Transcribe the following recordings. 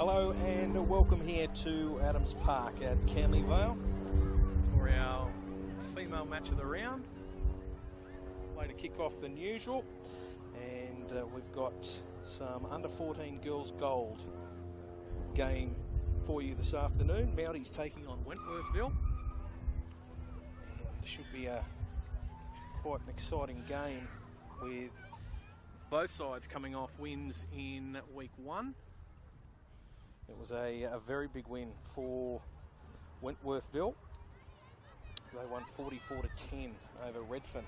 Hello and welcome here to Adams Park at Canley Vale for our female match of the round. Later kick off than usual, and we've got some under 14 girls gold game for you this afternoon. Mounties taking on Wentworthville, and it should be quite an exciting game with both sides coming off wins in week one. It was a very big win for Wentworthville. They won 44-10 over Redfern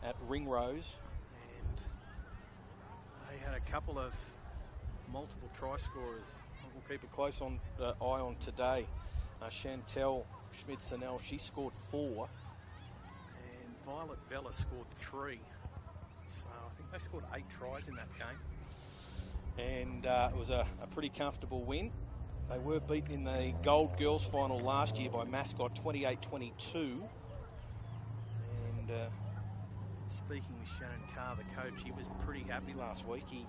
at Ringrose, and they had a couple of multiple try scorers. We'll keep a close eye on today. Chantel Schmidt-Sanel, she scored 4, and Violet Bella scored 3. So I think they scored 8 tries in that game. And it was a pretty comfortable win. They were beaten in the Gold Girls final last year by Mascot 28-22. And speaking with Shannon Carr, the coach, he was pretty happy last week. He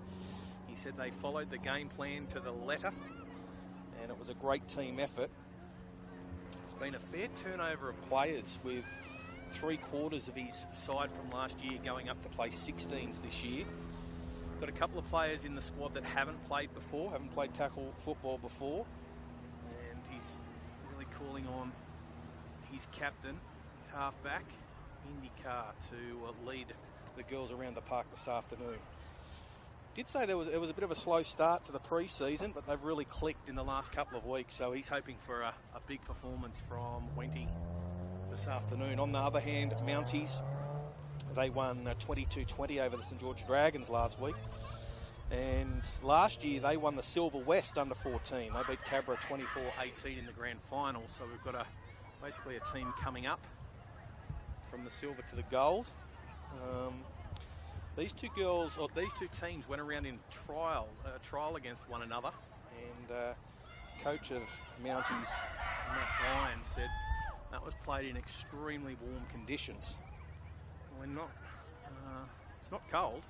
said they followed the game plan to the letter, and it was a great team effort. There's been a fair turnover of players, with 3/4 of his side from last year going up to play 16s this year. Got a couple of players in the squad that haven't played tackle football before, and he's really calling on his captain, his halfback, Indy Carr, to lead the girls around the park this afternoon. Did say it was a bit of a slow start to the pre-season, but they've really clicked in the last couple of weeks, so he's hoping for a big performance from Wenty this afternoon. On the other hand, Mounties, they won 22-20 over the St George Dragons last week. And last year they won the Silver West under 14. They beat Cabra 24-18 in the grand final. So we've got basically a team coming up from the silver to the gold. These two teams went around in trial against one another. And coach of Mounties, Matt Ryan, said that was played in extremely warm conditions. It's not cold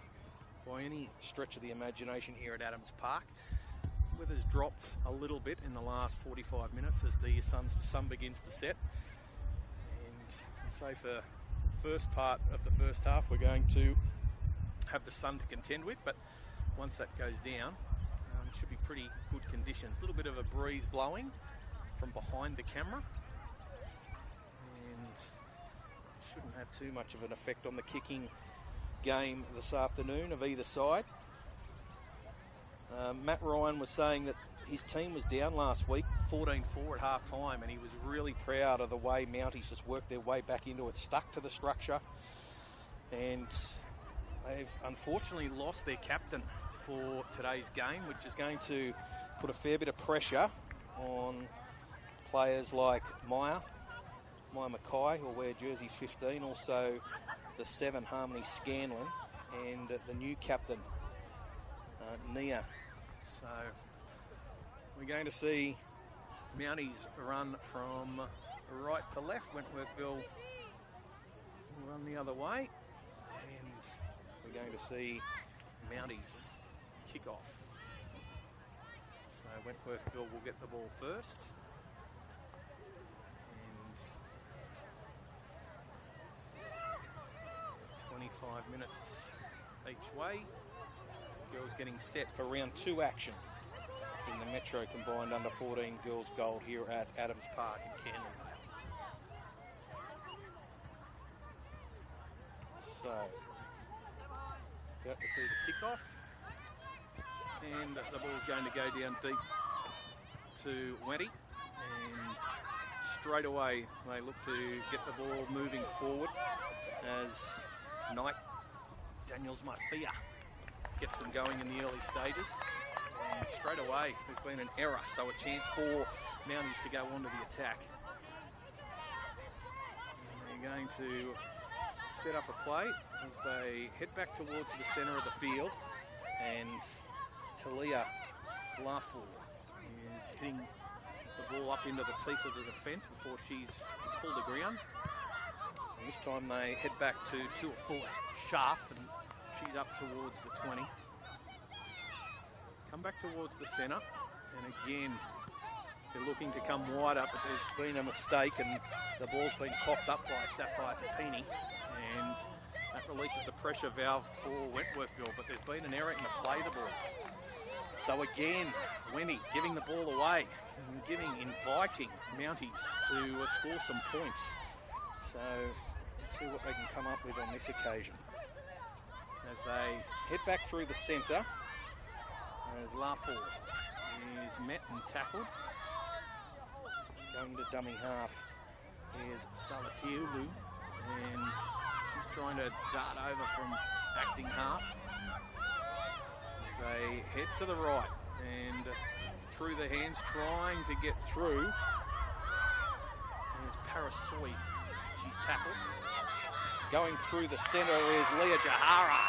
by any stretch of the imagination here at Adams Park. Weather's dropped a little bit in the last 45 minutes as the sun begins to set. And so for the first part of the first half, we're going to have the sun to contend with, but once that goes down, should be pretty good conditions. A little bit of a breeze blowing from behind the camera, and shouldn't have too much of an effect on the kicking game this afternoon of either side. Matt Ryan was saying that his team was down last week 14-4 at half time, and he was really proud of the way Mounties just worked their way back into it, stuck to the structure, and they've unfortunately lost their captain for today's game, which is going to put a fair bit of pressure on players like Maya Mackay, who'll wear jersey 15, also the 7, Harmony Scanlon, and the new captain, Nia. So we're going to see Mounties run from right to left, Wentworthville run the other way, and we're going to see Mounties kick off. So Wentworthville will get the ball first. 25 minutes each way. Girls getting set for round 2 action in the Metro Combined Under 14 Girls Gold here at Adams Park in Canley Vale. So, about to see the kickoff, and the ball's going to go down deep to Wenty, and straight away they look to get the ball moving forward as Knight, Daniels Mafia, gets them going in the early stages, and straight away there's been an error, so a chance for Mounties to go onto the attack. And they're going to set up a play as they head back towards the centre of the field, and Talia Larful is hitting the ball up into the teeth of the defence before she's pulled the ground. And this time they head back to 2 or 4 Schaff, and she's up towards the 20. Come back towards the centre, And again, they're looking to come wider, but there's been a mistake and the ball's been coughed up by Sapphire Tapini, and that releases the pressure valve for Wentworthville, but there's been an error in the play the ball. So again, Wendy giving the ball away and inviting Mounties to score some points. So let's see what they can come up with on this occasion. As they head back through the centre, as Lafor is met and tackled. Going to dummy half is Salatiulu, and she's trying to dart over from acting half. As they head to the right and through the hands, trying to get through. There's Parasoi, she's tackled. Going through the centre is Leah Jahara.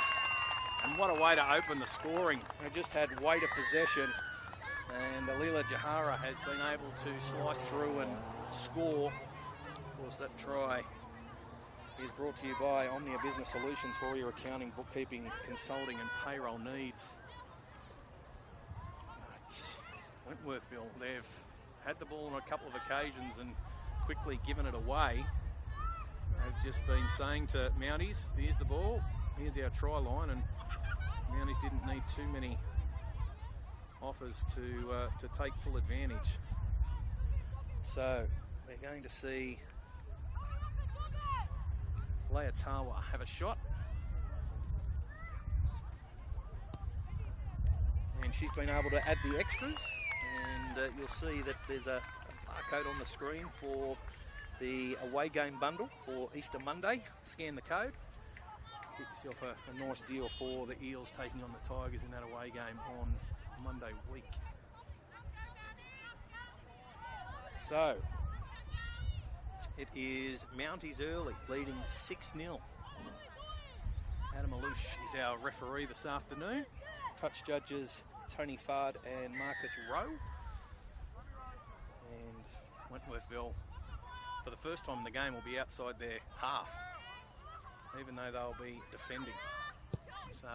And what a way to open the scoring. They just had weight of possession, and Leela Jahara has been able to slice through and score. Of course, that try is brought to you by Omnia Business Solutions for all your accounting, bookkeeping, consulting and payroll needs. But Wentworthville, they've had the ball on a couple of occasions and quickly given it away. They've just been saying to Mounties, here's the ball, here's our try line, and Mounties didn't need too many offers to take full advantage. So we're going to see Leatawa have a shot. And she's been able to add the extras, and you'll see that there's a barcode on the screen for the away game bundle for Easter Monday. Scan the code. Get yourself a nice deal for the Eels taking on the Tigers in that away game on Monday week. So, it is Mounties early, leading 6-0. Adam Alouche is our referee this afternoon. Touch judges Tony Fard and Marcus Rowe. And Wentworthville, for the first time in the game, will be outside their half, even though they'll be defending. So,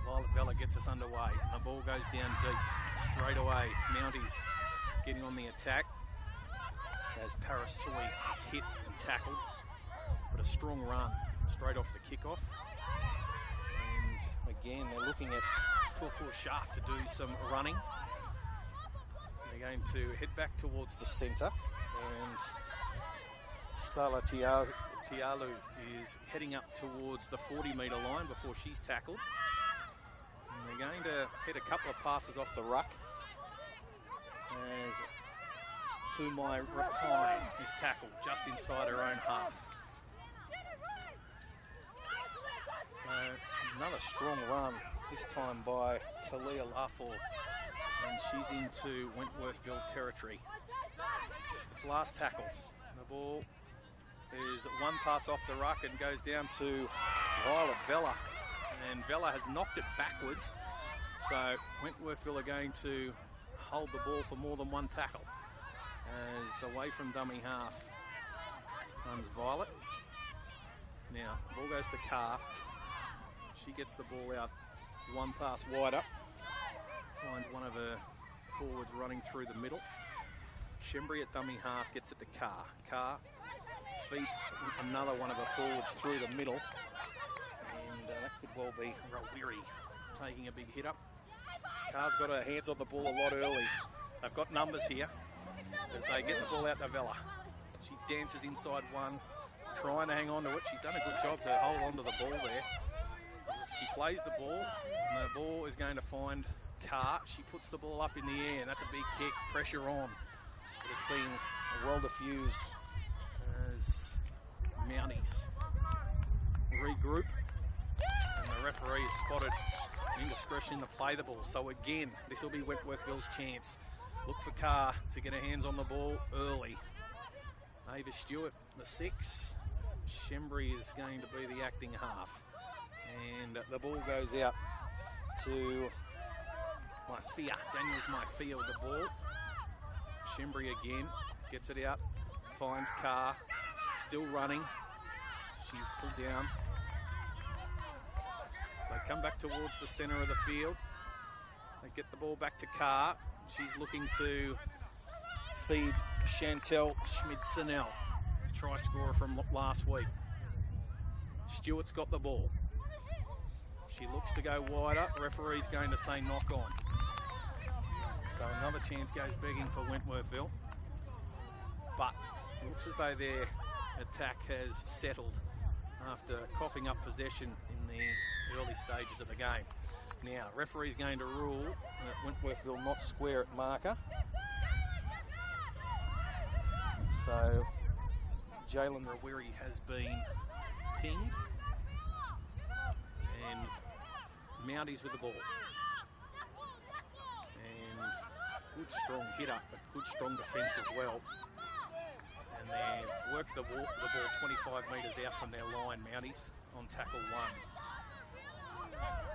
Violet Vella gets us underway. The ball goes down deep. Straight away, Mounties getting on the attack as Parasoi is hit and tackled. But a strong run straight off the kickoff. And again, they're looking at Pulfur Shaft to do some running. They're going to head back towards the centre, and Sala Tialu is heading up towards the 40-metre line before she's tackled. And they're going to hit a couple of passes off the ruck as Fumai Rapine is tackled just inside her own half. So another strong run, this time by Talia Lafor, and she's into Wentworthville territory. It's last tackle. The ball is one pass off the ruck and goes down to Violet Vella, and Vella has knocked it backwards, so Wentworthville are going to hold the ball for more than one tackle. As away from dummy half runs Violet. Now, the ball goes to Carr. She gets the ball out one pass wider. Finds one of her forwards running through the middle. Shembri at dummy half gets it to Carr. Carr feeds another one of her forwards through the middle. And that could well be Rawiri taking a big hit up. Carr's got her hands on the ball a lot early. They've got numbers here as they get the ball out to Vella. She dances inside one, trying to hang on to it. She's done a good job to hold on to the ball there. She plays the ball, and the ball is going to find Carr. She puts the ball up in the air, and that's a big kick, pressure on. But it's been well diffused as Mounties regroup, and the referee has spotted an indiscretion to play the ball. So again, this will be Wentworthville's chance. Look for Carr to get her hands on the ball early. Ava Stewart, the 6. Shembri is going to be the acting half. And the ball goes out to Maifia. Daniels Maifia with the ball. Shembri again gets it out, finds Carr, still running. She's pulled down. So they come back towards the centre of the field. They get the ball back to Carr. She's looking to feed Chantel Schmid-Sennell, try scorer from last week. Stewart's got the ball. She looks to go wider. Referee's going to say knock on. So another chance goes begging for Wentworthville. But it looks as though their attack has settled after coughing up possession in the early stages of the game. Now, referee's going to rule that Wentworthville not square at marker. So Jalen Rawiri has been pinged. And Mounties with the ball. And good strong hitter, but good strong defence as well. And they've worked the ball 25 metres out from their line, Mounties, on tackle one.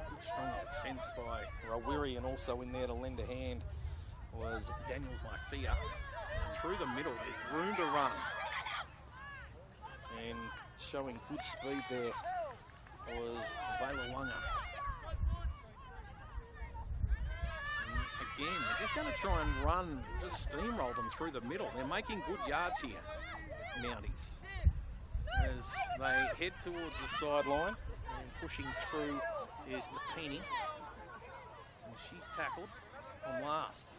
Good strong defence by Rawiri, and also in there to lend a hand was Daniels Maifia. Through the middle, there's room to run. And showing good speed there was Vela Lunga. Again, they're just going to try and run, just steamroll them through the middle. They're making good yards here, Mounties, as they head towards the sideline, and pushing through is Tapini. And she's tackled on last.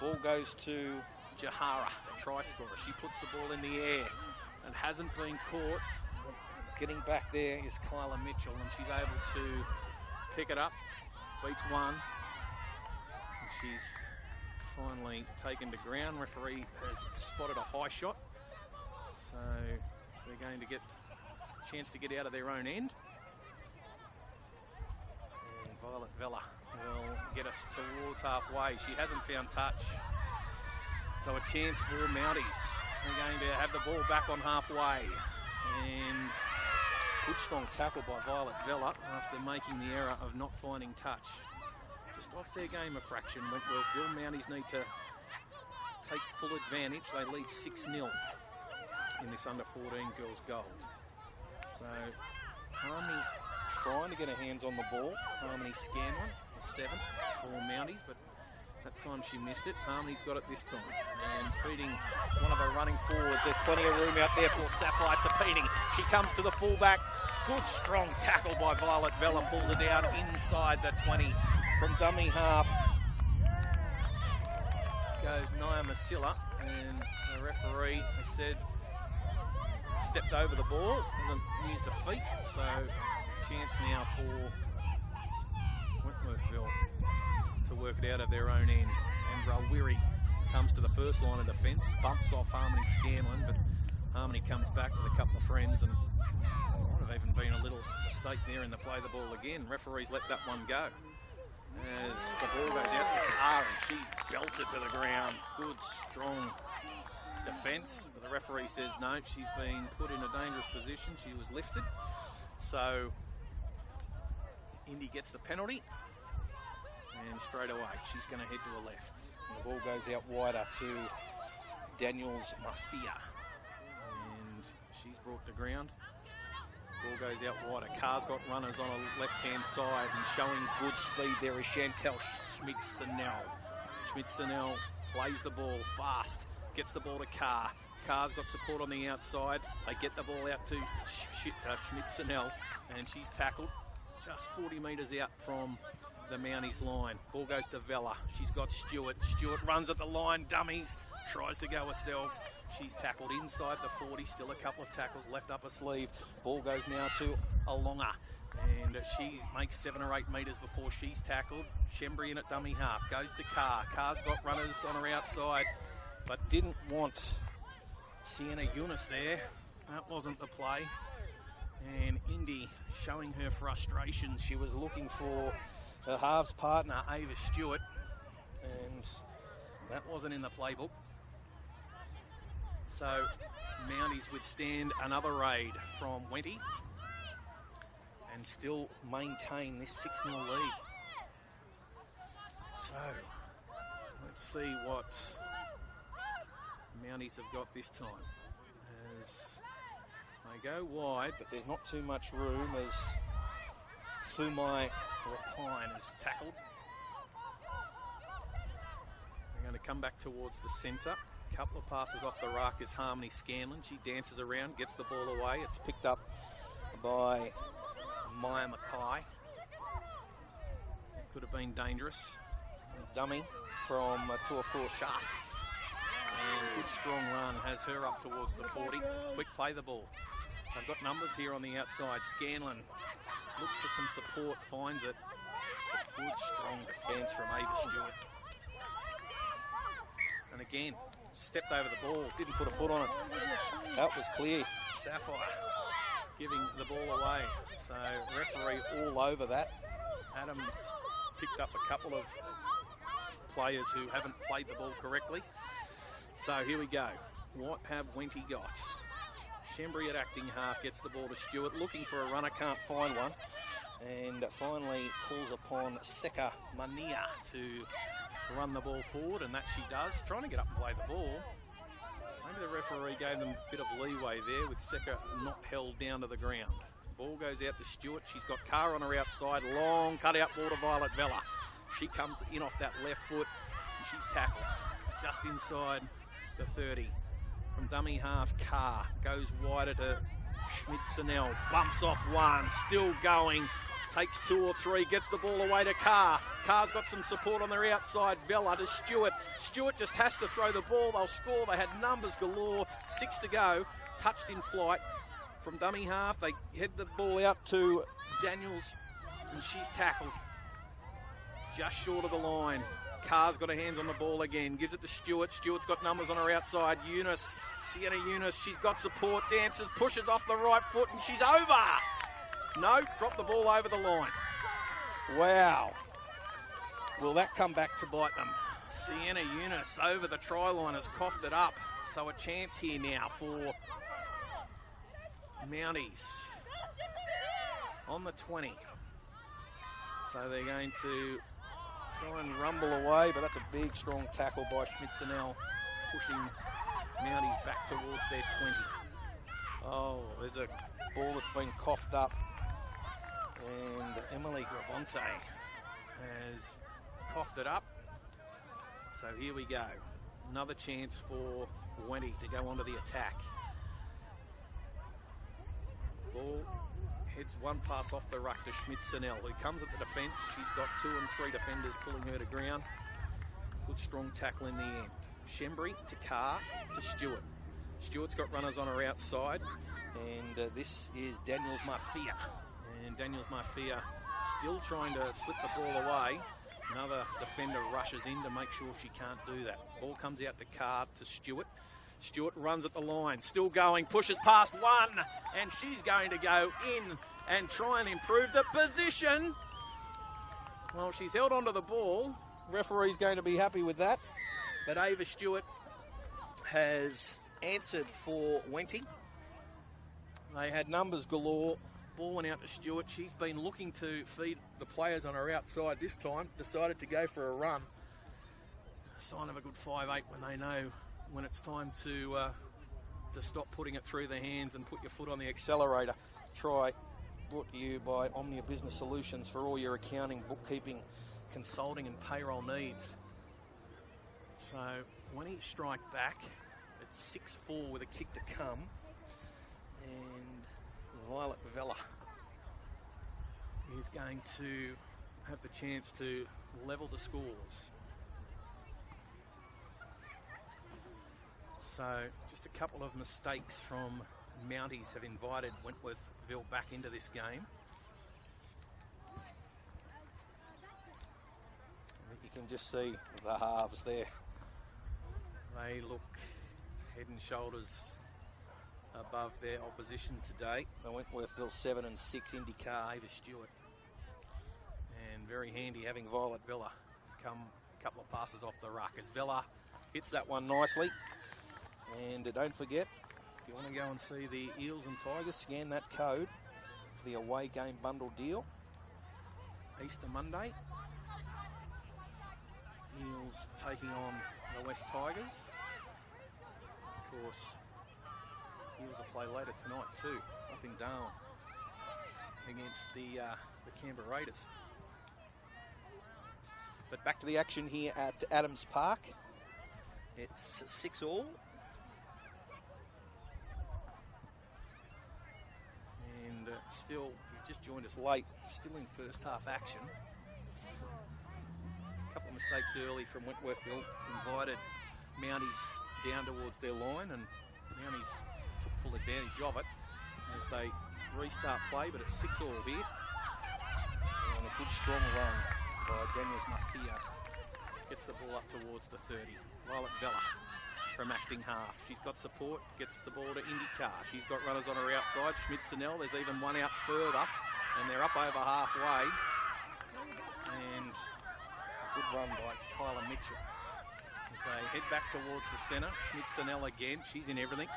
Ball goes to Jahara, a try scorer. She puts the ball in the air and hasn't been caught. Getting back there is Kyla Mitchell, and she's able to pick it up, beats one. And she's finally taken to ground. Referee has spotted a high shot, so they're going to get a chance to get out of their own end. And Violet Vella will get us towards halfway. She hasn't found touch, so a chance for Mounties. They're going to have the ball back on halfway. And good strong tackle by Violet Vella after making the error of not finding touch. Just off their game a fraction, Wentworthville. Mounties need to take full advantage. They lead 6-0 in this under-14 girls gold. So Harmony trying to get her hands on the ball. Harmony Scanlon, a 7 for Mounties, but that time she missed it. Harmony's got it this time. And feeding one of her running forwards. There's plenty of room out there for Sapphire Tapini. She comes to the fullback. Good strong tackle by Violet Vella. Pulls her down inside the 20 from dummy half. Goes Nia Masilla. And the referee has said stepped over the ball. Hasn't used a feet. So chance now for Wentworthville to work it out of their own end. And Rawiri comes to the first line of defence, bumps off Harmony Scanlon, but Harmony comes back with a couple of friends, and might have even been a little mistake there in the play the ball again. Referees let that one go as the ball goes out to Carr, and she's belted to the ground. Good, strong defence, but the referee says no, she's been put in a dangerous position. She was lifted, so Indy gets the penalty. And straight away, she's going to head to her left. And the ball goes out wider to Daniels Maifia. And she's brought to ground. Ball goes out wider. Carr's got runners on her left-hand side, and showing good speed there is Chantel Schmid-Sennell. Schmid-Sennell plays the ball fast, gets the ball to Carr. Carr's got support on the outside. They get the ball out to Schmid-Sennell, and she's tackled just 40 metres out from the Mounties line. Ball goes to Vella. She's got Stewart. Stewart runs at the line, dummies, tries to go herself. She's tackled inside the 40, still a couple of tackles left up her sleeve. Ball goes now to Alonga, and she makes 7 or 8 metres before she's tackled. Shembry in at dummy half, goes to Carr. Carr's got runners on her outside, but didn't want Sienna Eunice there. That wasn't the play. And Indy showing her frustration. She was looking for her halves partner, Ava Stewart, and that wasn't in the playbook. So Mounties withstand another raid from Wenty and still maintain this 6-0 lead. So let's see what Mounties have got this time. As they go wide, but there's not too much room as Fumai Rapine is tackled. Going to come back towards the centre. Couple of passes off the ruck is Harmony Scanlon. She dances around, gets the ball away. It's picked up by Maya Mackay. It could have been dangerous. Dummy from 2-4 Sharp. And good strong run has her up towards the 40. Quick play the ball. They've got numbers here on the outside. Scanlon looks for some support, finds it. A good strong defence from Ava Stewart. And again, stepped over the ball, didn't put a foot on it. That was clear. Sapphire giving the ball away. So referee all over that. Adams picked up a couple of players who haven't played the ball correctly. So here we go. What have Wenty got? Shembry at acting half gets the ball to Stewart, looking for a runner, can't find one. And finally calls upon Seka Mania to run the ball forward, and that she does. Trying to get up and play the ball. Maybe the referee gave them a bit of leeway there with Seka not held down to the ground. Ball goes out to Stewart. She's got Carr on her outside. Long cut-out ball to Violet Vella. She comes in off that left foot, and she's tackled just inside the 30. From dummy half, Carr goes wider to Schmidt-Sennell. Bumps off one, still going. Takes 2 or 3, gets the ball away to Carr. Carr's got some support on their outside. Vella to Stewart. Stewart just has to throw the ball. They'll score. They had numbers galore. 6 to go. Touched in flight. From dummy half, they head the ball out to Daniels, and she's tackled just short of the line. Carr's got her hands on the ball again. Gives it to Stewart. Stewart's got numbers on her outside. Sienna Eunice, she's got support. Dances, pushes off the right foot, and she's over. No, dropped the ball over the line. Wow. Will that come back to bite them? Sienna Eunice over the try line has coughed it up. So a chance here now for Mounties on the 20. So they're going to try and rumble away, but that's a big, strong tackle by Schmidt-Sennell, pushing Mounties back towards their 20. Oh, there's a ball that's been coughed up, and Emily Gravante has coughed it up. So here we go. Another chance for Wenty to go onto the attack. Ball heads one pass off the ruck to Schmidt-Sennell, who comes at the defence. She's got 2 and 3 defenders pulling her to ground. Good strong tackle in the end. Shembry to Carr to Stewart. Stewart's got runners on her outside, and this is Daniels Marfia. And Daniels Marfia still trying to slip the ball away. Another defender rushes in to make sure she can't do that. Ball comes out to Carr to Stewart. Stewart runs at the line, still going, pushes past one, and she's going to go in and try and improve the position. Well, she's held onto the ball. Referee's going to be happy with that. But Ava Stewart has answered for Wenty. They had numbers galore. Ball went out to Stewart. She's been looking to feed the players on her outside this time. Decided to go for a run. A sign of a good 5'8" when they know when it's time to stop putting it through their hands and put your foot on the accelerator. Try brought to you by Omnia Business Solutions for all your accounting, bookkeeping, consulting and payroll needs. So when he strike back, it's 6-4 with a kick to come. And Violet Vella is going to have the chance to level the scores. So just a couple of mistakes from Mounties have invited Wentworthville back into this game. You can just see the halves there. They look head and shoulders above their opposition today. The Wentworthville 7 and 6 IndyCar Ava Stewart. And very handy having Violet Vella come a couple of passes off the ruck as Vella hits that one nicely. And don't forget, if you want to go and see the Eels and Tigers, scan that code for the away game bundle deal. Easter Monday. Eels taking on the West Tigers. Of course, Eels will play later tonight too, up in Darwin against the Canberra Raiders. But back to the action here at Adams Park. It's 6-all. And still, you just joined us late, still in first half action. A couple of mistakes early from Wentworthville invited Mounties down towards their line, and Mounties took full advantage of it as they restart play, but it's 6-all here. And a good strong run by Daniels Mafia. Gets the ball up towards the 30. Violet Vella from acting half. She's got support, gets the ball to IndyCar. She's got runners on her outside. Schmidt-Sennell, there's even one out further, and they're up over halfway. And a good run by Kyla Mitchell as they head back towards the centre. Schmidt-Sennell again, she's in everything.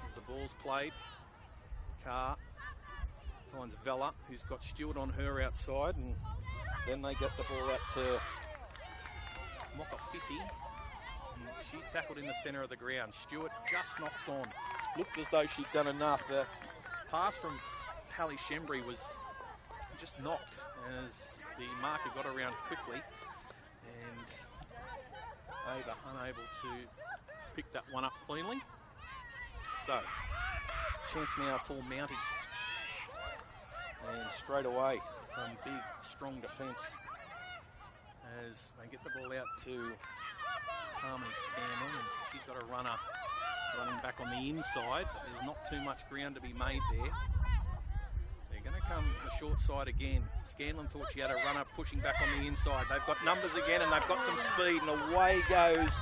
As the ball's played, Carr finds Vella, who's got Stewart on her outside, and then they get the ball out to Mokafisi. She's tackled in the centre of the ground. Stewart just knocks on. Looked as though she'd done enough. The pass from Hallie Shembry was just knocked as the marker got around quickly, and Ava unable to pick that one up cleanly. So, chance now for Mounties. And straight away, some big, strong defence as they get the ball out to Harmony Scanlon, and she's got a runner running back on the inside, but there's not too much ground to be made there. They're going to come the short side again. Scanlon thought she had a runner pushing back on the inside. They've got numbers again, and they've got some speed, and away goes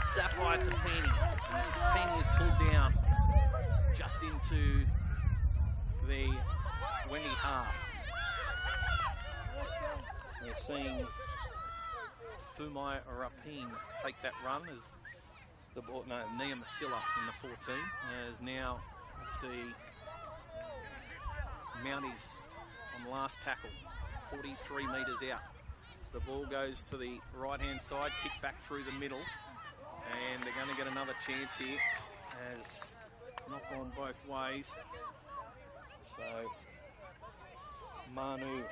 Sapphire Tapini. And Tapini is pulled down just into the Wendy half. We're seeing Fumai Rapine take that run as the ball, no, Nia Masilla in the 14. As now, let's see, Mounties on the last tackle, 43 metres out. As the ball goes to the right-hand side, kick back through the middle, and they're going to get another chance here as knock on both ways. So, Manu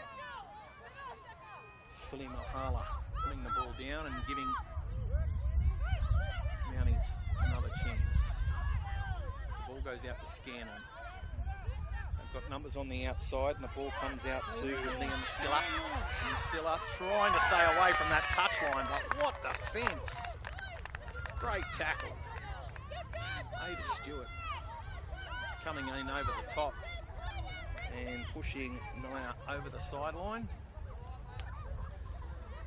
Filimahala putting the ball down and giving Mounties another chance. As the ball goes out to Scanlon. They've got numbers on the outside, and the ball comes out to Nia Masilla. Masilla trying to stay away from that touchline, but what defence! Great tackle. Ada Stewart coming in over the top and pushing Nia over the sideline.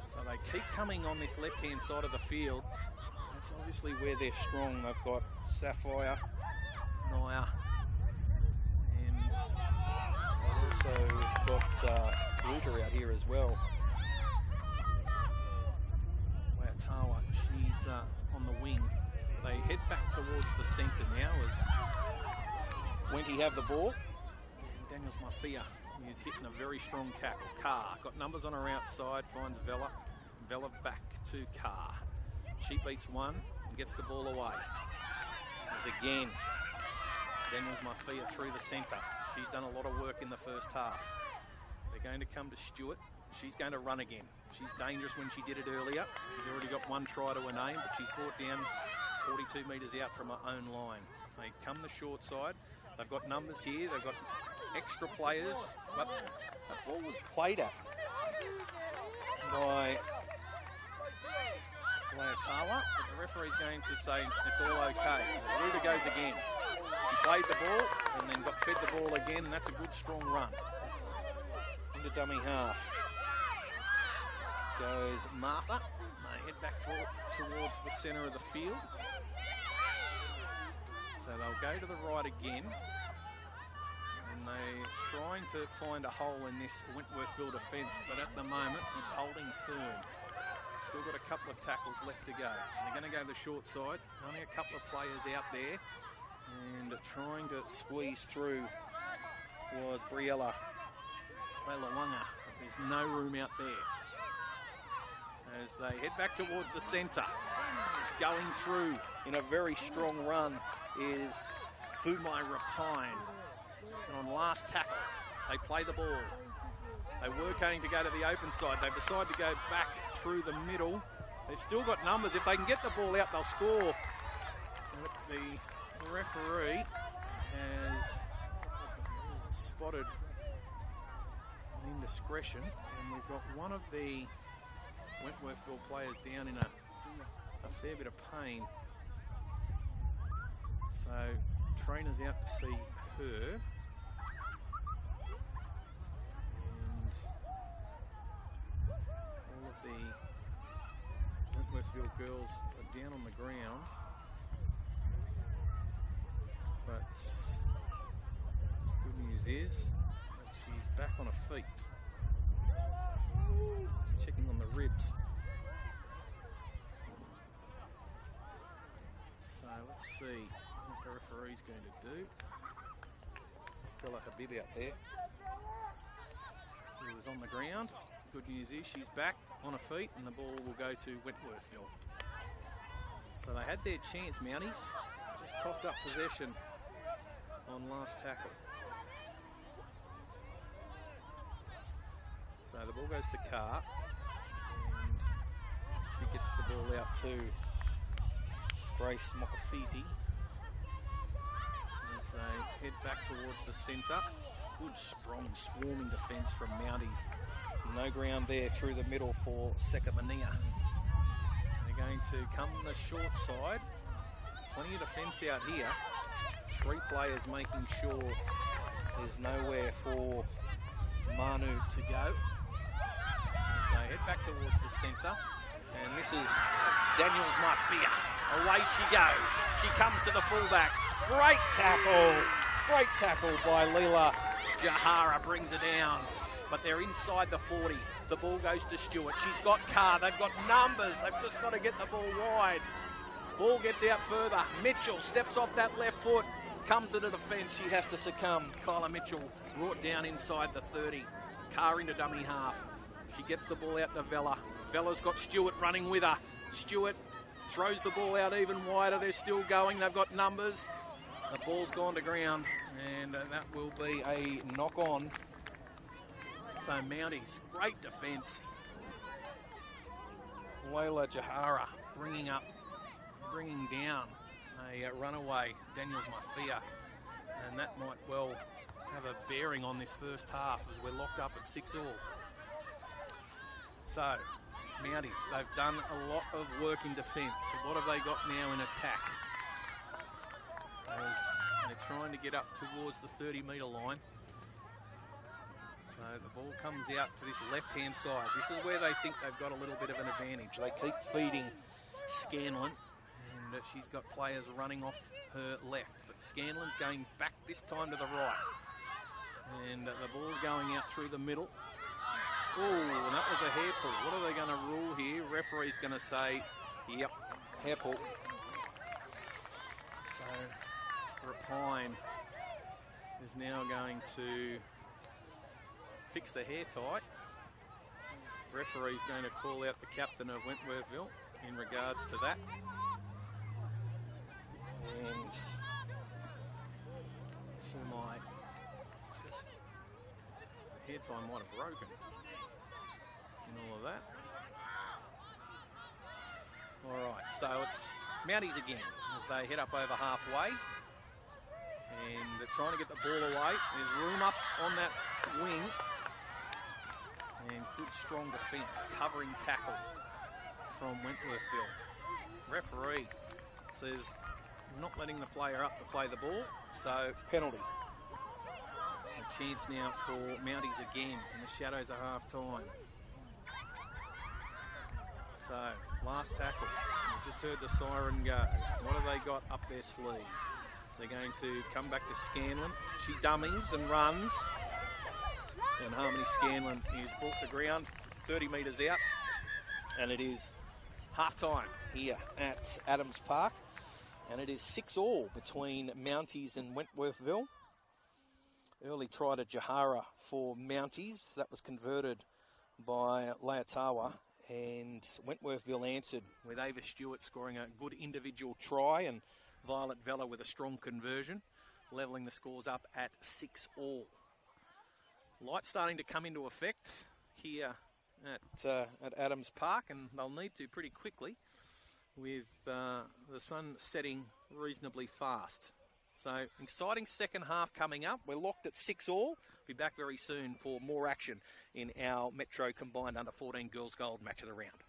So they keep coming on this left-hand side of the field. That's obviously where they're strong. They've got Sapphire, Nia, and they've also got Ruger out here as well. Waiatawa, she's on the wing. They head back towards the centre now as Wendy have the ball. And Daniels Mafia is hitting a very strong tackle. Carr got numbers on her outside, finds Vella. Vella back to Carr. She beats one and gets the ball away. As again, Daniels Mafia through the centre. She's done a lot of work in the first half. They're going to come to Stewart. She's going to run again. She's dangerous when she did it earlier. She's already got one try to her name, but she's brought down 42 metres out from her own line. They come the short side. They've got numbers here. They've got extra players, but that ball was played at by Waiatawa, but the referee's going to say it's all okay. Ruder goes again. She played the ball and then got fed the ball again, and that's a good strong run. Into dummy half goes Martha. They head back towards the centre of the field. So they'll go to the right again. And they're trying to find a hole in this Wentworthville defence, but at the moment it's holding firm. Still got a couple of tackles left to go. They're going to go the short side. Only a couple of players out there. And trying to squeeze through was Briella Leilawanga, but there's no room out there. As they head back towards the centre. Just going through in a very strong run is Fumai Rapine. And on last tackle, they play the ball. They were going to go to the open side. They've decided to go back through the middle They've still got numbers. If they can get the ball out, they'll score. But the referee has spotted an indiscretion, and we've got one of the Wentworthville players down in a fair bit of pain. So trainer's out to see her. And all of the Wentworthville girls are down on the ground. But good news is that she's back on her feet. Just checking on the ribs. So let's see what the referee's going to do. Stella Habib out there. He was on the ground. Good news is she's back on her feet and the ball will go to Wentworthville. So they had their chance, Mounties. Just coughed up possession on last tackle. So the ball goes to Carr and she gets the ball out to Grace Mokafizi as they head back towards the centre. Good, strong, swarming defence from Mounties. No ground there through the middle for Sekamania. They're going to come the short side. Plenty of defence out here. 3 players making sure there's nowhere for Manu to go. As they head back towards the centre. And this is Daniels Mafia. Away she goes. She comes to the fullback. Great tackle. Great tackle by Leela Jahara. Brings her down. But they're inside the 40. The ball goes to Stewart. She's got Carr. They've got numbers. They've just got to get the ball wide. Ball gets out further. Mitchell steps off that left foot. Comes to the defence. She has to succumb. Kyla Mitchell brought down inside the 30. Carr into dummy half. She gets the ball out to Vella. Vella's got Stewart running with her. Stewart throws the ball out even wider. They're still going. They've got numbers. The ball's gone to ground. And that will be a knock-on. So Mounties, great defence. Layla Jahara bringing down a runaway, Daniels Mafia. And that might well have a bearing on this first half as we're locked up at 6-all. So, Mounties, they've done a lot of work in defence. What have they got now in attack? As they're trying to get up towards the 30-metre line. So the ball comes out to this left-hand side. This is where they think they've got a little bit of an advantage. They keep feeding Scanlon, and she's got players running off her left. But Scanlon's going back this time to the right. And the ball's going out through the middle. Oh, and that was a hair pull. What are they going to rule here? Referee's going to say, yep, hair pull. So Rapine is now going to fix the hair tie. Referee's going to call out the captain of Wentworthville in regards to that. And for my the hair tie might have broken in all of that. Alright, so it's Mounties again as they head up over halfway. And they're trying to get the ball away. There's room up on that wing. And good strong defence, covering tackle from Wentworthville. Referee says not letting the player up to play the ball, so penalty. A chance now for Mounties again in the shadows of half-time. So, last tackle. We've just heard the siren go. What have they got up their sleeve? They're going to come back to Scanlon. She dummies and runs. And Harmony Scanlon is brought to ground 30 metres out. And it is half-time here at Adams Park. And it is 6-all between Mounties and Wentworthville. Early try to Jahara for Mounties. That was converted by Leotawa. And Wentworthville answered with Ava Stewart scoring a good individual try and Violet Vella with a strong conversion, levelling the scores up at 6-all. Light starting to come into effect here at Adams Park, and they'll need to pretty quickly with the sun setting reasonably fast. So exciting second half coming up. We're locked at 6-all. Be back very soon for more action in our Metro Combined Under 14 Girls Gold Match of the Round.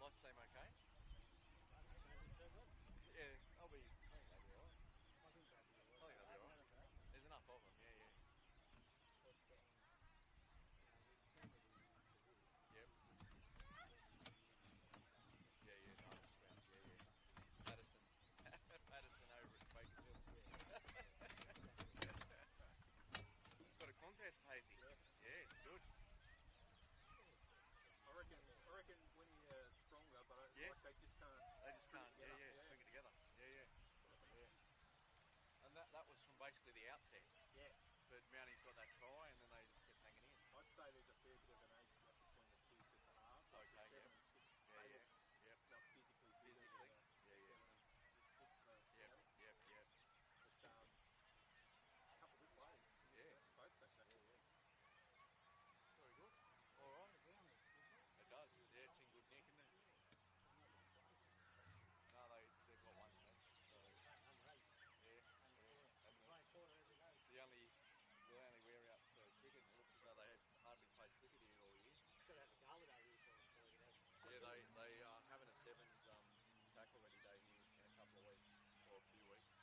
Lights seem okay? Yeah, I'll be alright. I think they'll be alright. There's enough of them, yeah. Yep. Yeah, no, that's right. Yeah. Patterson over at Bakers Hill. Got a contest, Hazy. Yeah, it's good. I reckon when you're stronger, but yes. Like they just can't. Swing it together. Yeah. And that was from basically the outset. Yeah. But Mounties got that try, and then they just kept hanging in. I'd say there's a fair bit of an age gap between the two centre halves. Like okay, the 7 and 6. Yep. Like physically. Yeah. 7 and 6. Yep. But a couple of good players. Yeah. Both actually. Yeah. Very good. All right. It does. Yeah, it's in good nick, isn't it? No, they've got one team. So yeah. And the only wear out for cricket looks as though they have hardly played cricket here all year. Yeah, they are having a sevens tackle ready day here in a couple of weeks or a few weeks.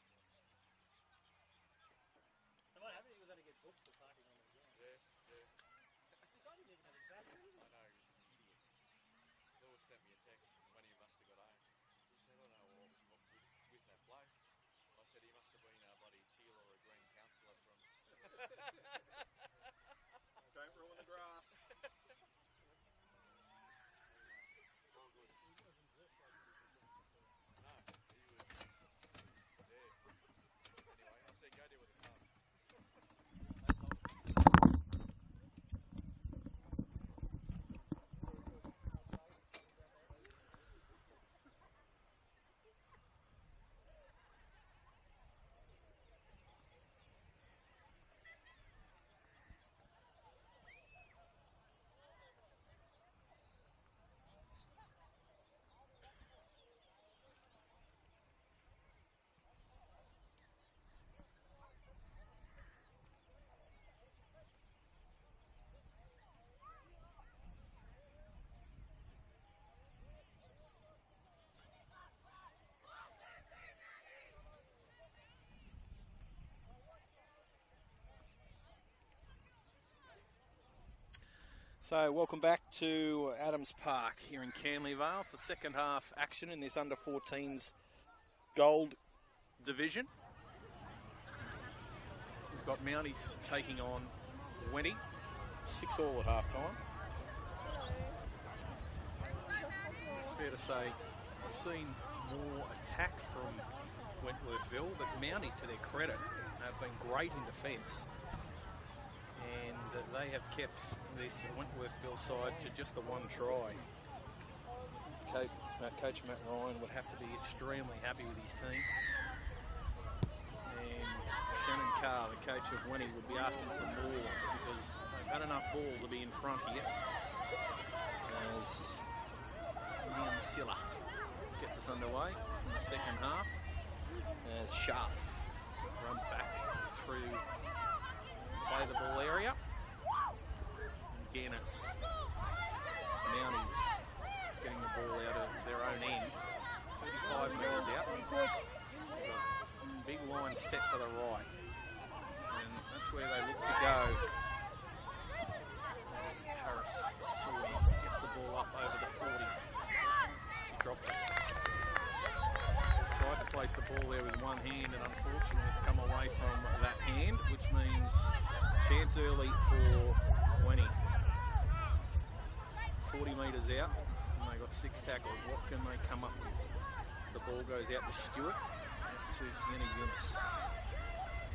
So what happened? He was going to get booked for parking on the ground. Yeah. I didn't even have his back. I know, he's an idiot. Lewis sent me a text when he must have got home. He said, I don't know what was with that bloke. I said, he must have been a bloody teal or a green councillor from... Don't ruin the grass. All good. He wasn't dressed like he was No, he was... there. Anyway, I said, go deal with the car. So welcome back to Adams Park here in Canley Vale for second half action in this under 14s gold division. We've got Mounties taking on Wenty, 6-all at half time. It's fair to say we've seen more attack from Wentworthville, but Mounties, to their credit, have been great in defence. And they have kept this Wentworthville side to just the one try. Coach Matt Ryan would have to be extremely happy with his team. And Shannon Carr, the coach of Wenty, would be asking for more because they've had enough ball to be in front here. As Liam Silla gets us underway in the second half as Sharp runs back through play the ball area. Again, it's Mounties getting the ball out of their own end, 35 metres out. Big line set to the right, and that's where they look to go. As Harris gets the ball up over the 40. She dropped it. Tried to place the ball there with one hand, and unfortunately it's come away from that hand, which means chance early for Wenny. 40 metres out, and they got 6 tackles. What can they come up with? As the ball goes out to Stewart, out to Sienna Eunice.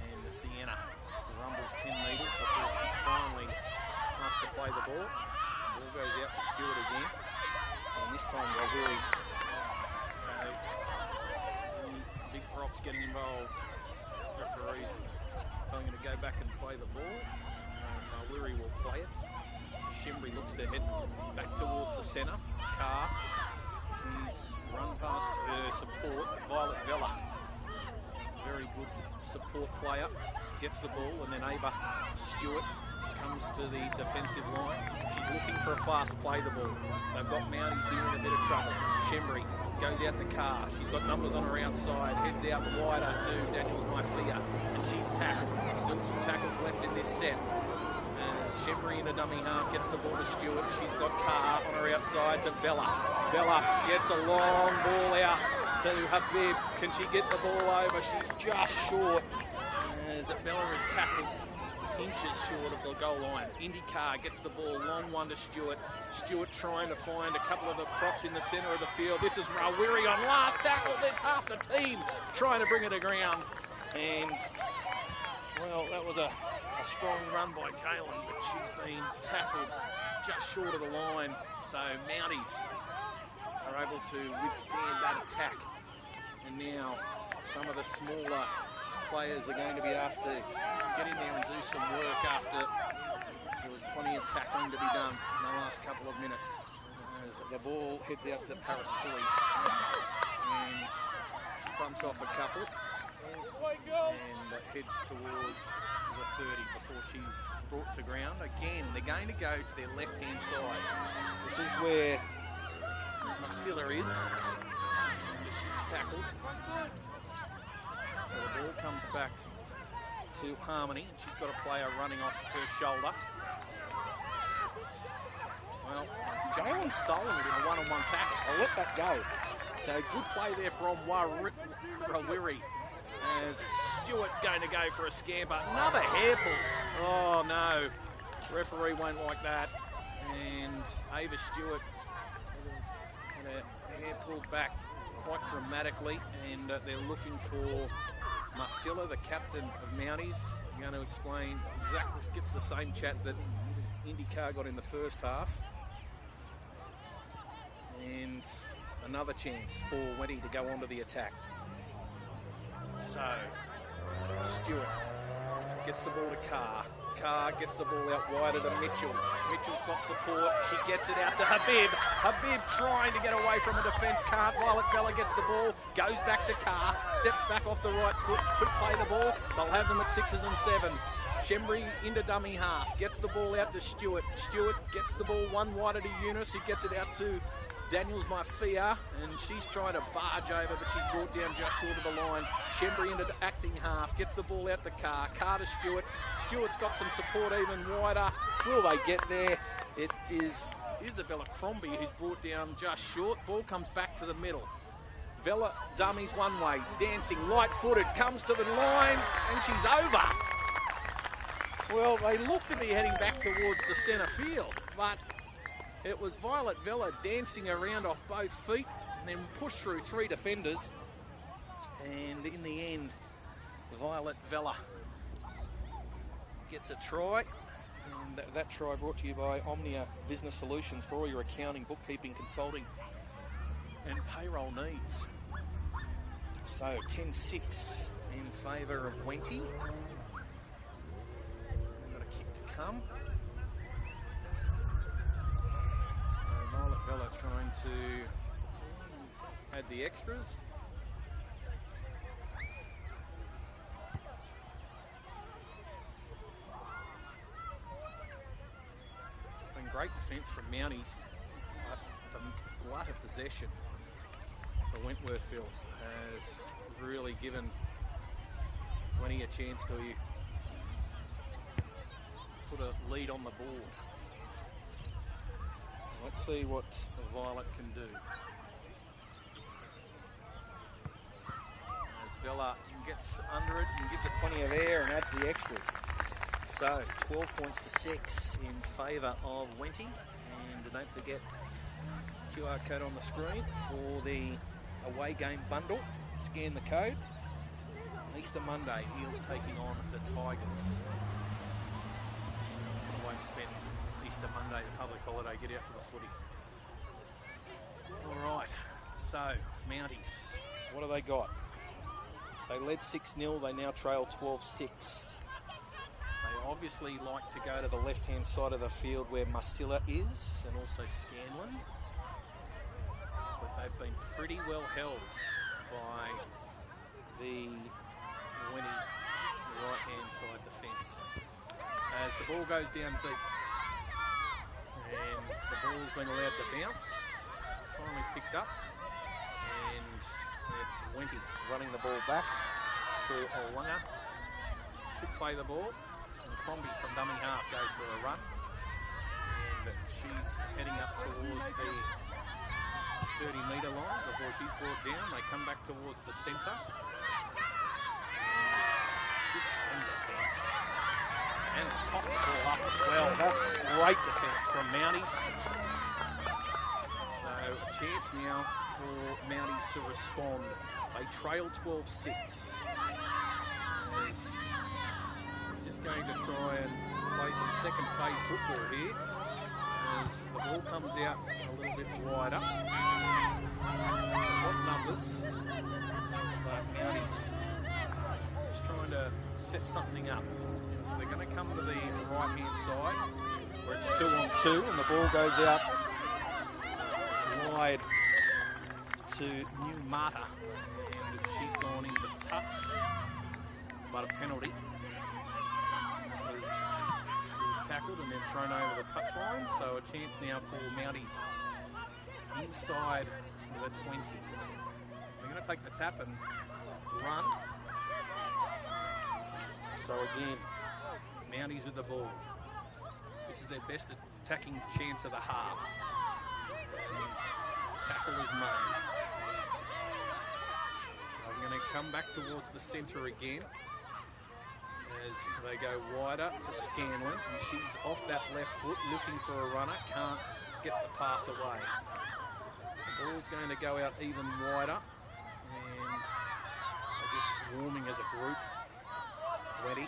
And the Sienna rumbles 10 metres before she's finally asked to play the ball. The ball goes out to Stewart again, and this time Rawiri. So the big props getting involved. Referees telling her to go back and play the ball. Rawiri will play it. Shembry looks to head back towards the centre. It's Carr. She's run past her support, Violet Vella. Very good support player. Gets the ball, and then Ava Stewart comes to the defensive line. She's looking for a fast play the ball. They've got Mounties here in a bit of trouble. Shembry goes out to Carr. She's got numbers on her outside. Heads out wider to Daniels Myfia, and she's tackled. Still some tackles left in this set. Shembry in a dummy half gets the ball to Stewart. She's got Carr on her outside to Vella. Vella gets a long ball out to Habib. Can she get the ball over? She's just short. As Vella is tackled inches short of the goal line. Indy Carr gets the ball, long one to Stewart. Stewart trying to find a couple of the props in the centre of the field. This is Rawiri on last tackle. There's half the team trying to bring it to ground. And, well, that was a strong run by Kaylin, but she's been tackled just short of the line. So Mounties are able to withstand that attack. And now some of the smaller players are going to be asked to get in there and do some work after there was plenty of tackling to be done in the last couple of minutes. As the ball heads out to Parasui, and she bumps off a couple and heads towards the 30 before she's brought to ground. Again, they're going to go to their left-hand side. This is where Masilla is, and she's tackled. So the ball comes back to Harmony, and she's got a player running off her shoulder. Well, Jalen's stolen it in a one-on-one tackle. I'll let that go. So good play there from Rawiri. As Stewart's going to go for a scamper. Another hair pull. Oh, no. Referee won't like that. And Ava Stewart had a hair pulled back quite dramatically. And they're looking for Marcilla, the captain of Mounties. I'm going to explain exactly. Gets the same chat that IndyCar got in the first half. And another chance for Wendy to go onto the attack. So, Stewart gets the ball to Carr. Carr gets the ball out wider to Mitchell. Mitchell's got support. She gets it out to Habib. Habib trying to get away from a defence. Can't. Violet Vella gets the ball. Goes back to Carr. Steps back off the right foot. Could play the ball. They'll have them at 6s and 7s. Shembry into dummy half. Gets the ball out to Stewart. Stewart gets the ball one wider to Eunice, who gets it out to Daniels Myfia, and she's trying to barge over, but she's brought down just short of the line. Shembry into the acting half, gets the ball out to Carr. Carr to Stewart. Stewart's got some support even wider. Will they get there? It is Isabella Crombie who's brought down just short. Ball comes back to the middle. Vella dummies one way, dancing, light-footed, comes to the line, and she's over. Well, they look to be heading back towards the centre field, but it was Violet Vella dancing around off both feet and then pushed through 3 defenders. And in the end, Violet Vella gets a try. And that try brought to you by Omnia Business Solutions for all your accounting, bookkeeping, consulting and payroll needs. So 10-6 in favour of Wenty. They've got a kick to come. Violet Vella trying to had the extras. It's been great defence from Mounties, but the glut of possession for Wentworthville has really given Wenny a chance to put a lead on the board. So let's see what Violet can do. As Bella gets under it and gives it plenty of air and adds the extras. So 12 points to 6 in favour of Wenty. And don't forget QR code on the screen for the away game bundle. Scan the code. Easter Monday, Eels taking on the Tigers. I won't spend Easter Monday, the public holiday, get out to the footy. All right, so Mounties, what have they got? They led 6-0, they now trail 12-6. They obviously like to go to the left-hand side of the field where Marcilla is, and also Scanlon. But they've been pretty well held by the Wenny right-hand side defence. As the ball goes down deep, and the ball's been allowed to bounce, finally picked up, and it's Wenty running the ball back to Olunga. Could play the ball, and Crombie from dummy half goes for a run, and she's heading up towards the 30-metre line before she's brought down. They come back towards the centre. Good strong defence. And it's popped the ball up as well. That's great defence from Mounties. So a chance now for Mounties to respond. They trail 12-6. Just going to try and play some second phase football here. As the ball comes out a little bit wider. What numbers? But Mounties just trying to set something up. So they're going to come to the right-hand side where it's 2-on-2 and the ball goes out wide to New Marta. And she's gone into touch, but a penalty. She was tackled and then thrown over the touchline. So a chance now for Mounties inside the 20. They're going to take the tap and run. So again, Mounties with the ball. This is their best attacking chance of the half. Tackle is made. They're going to come back towards the centre again as they go wider to Scanlon, and she's off that left foot looking for a runner, can't get the pass away. The ball's going to go out even wider, and they're just swarming as a group. Wenty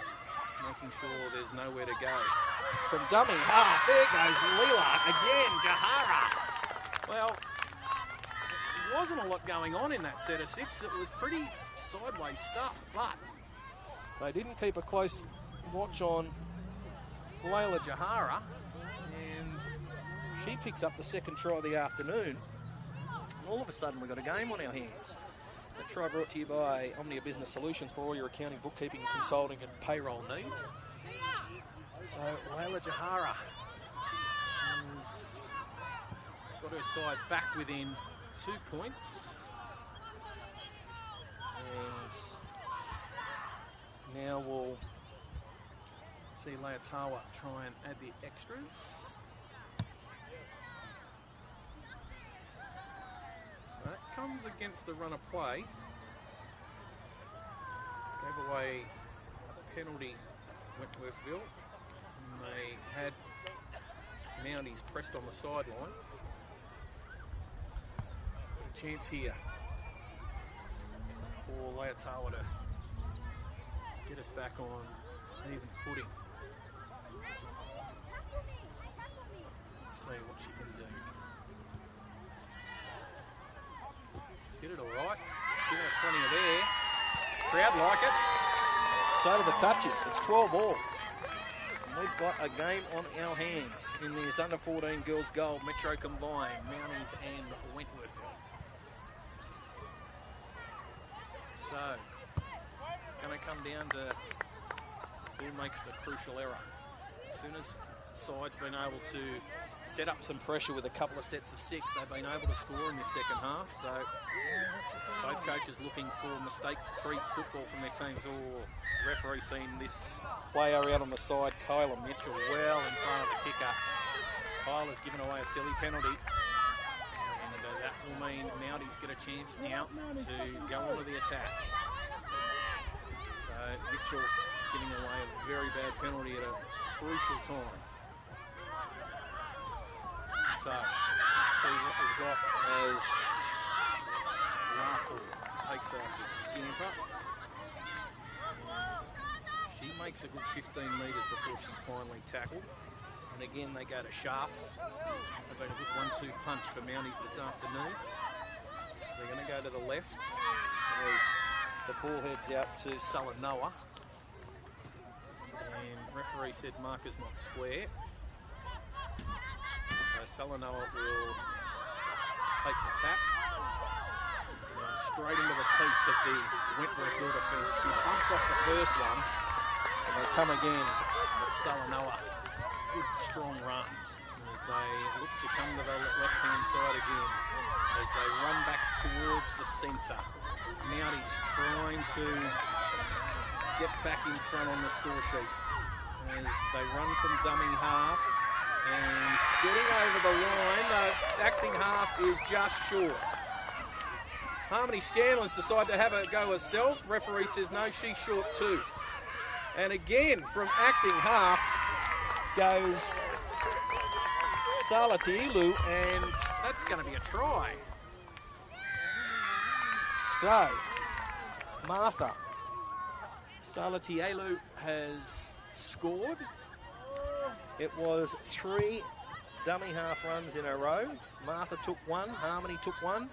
making sure there's nowhere to go. From dummy half, there goes Leela again, Jahara. Well, there wasn't a lot going on in that set of six. It was pretty sideways stuff, but they didn't keep a close watch on Layla Jahara, and she picks up the second try of the afternoon. And all of a sudden we've got a game on our hands. A try brought to you by Omnia Business Solutions for all your accounting, bookkeeping, consulting and payroll needs. So Layla Jahara has got her side back within 2 points. And now we'll see Leotawa try and add the extras. So that comes against the run of play. Gave away a penalty, Wentworthville. And they had Mounties pressed on the sideline. A chance here for Leotawa to get us back on even footing. Let's see what she can do. She's hit it all right. Giving it plenty of air. Crowd like it. So do the touches. It's 12 all. And we've got a game on our hands in this under 14 girls gold Metro combined, Mounties and Wentworthville. So it's going to come down to who makes the crucial error. As soon as side's been able to set up some pressure with a couple of sets of 6, they've been able to score in this second half. So both coaches looking for mistake-free football from their teams. Oh, referee seen this player out on the side, Kyla Mitchell, well in front of the kicker. Kyla's given away a silly penalty. And that will mean Mounties get a chance now to go on to the attack. So Mitchell giving away a very bad penalty at a crucial time. So let's see what we've got as Raffle takes a scamper. And she makes a good 15 metres before she's finally tackled. And again, they go to Sharp. They've been a good 1-2 punch for Mounties this afternoon. They're going to go to the left as the ball heads out to Salanoa. And referee said marker's not square. So Salanoa will take the tap. And straight into the teeth of the Wentworthville defence. She bumps off the first one. And they come again. But Salanoa, good strong run. As they look to come to the left-hand side again. As they run back towards the centre. Mounties trying to get back in front on the score sheet. As they run from dummy half. And getting over the line, the acting half is just short. Harmony Scanlon's decide to have a go herself. Referee says no, she's short too. And again, from acting half goes Salatielu, and that's going to be a try. So, Martha Salatielu has scored. It was 3 dummy half runs in a row. Martha took one, Harmony took one,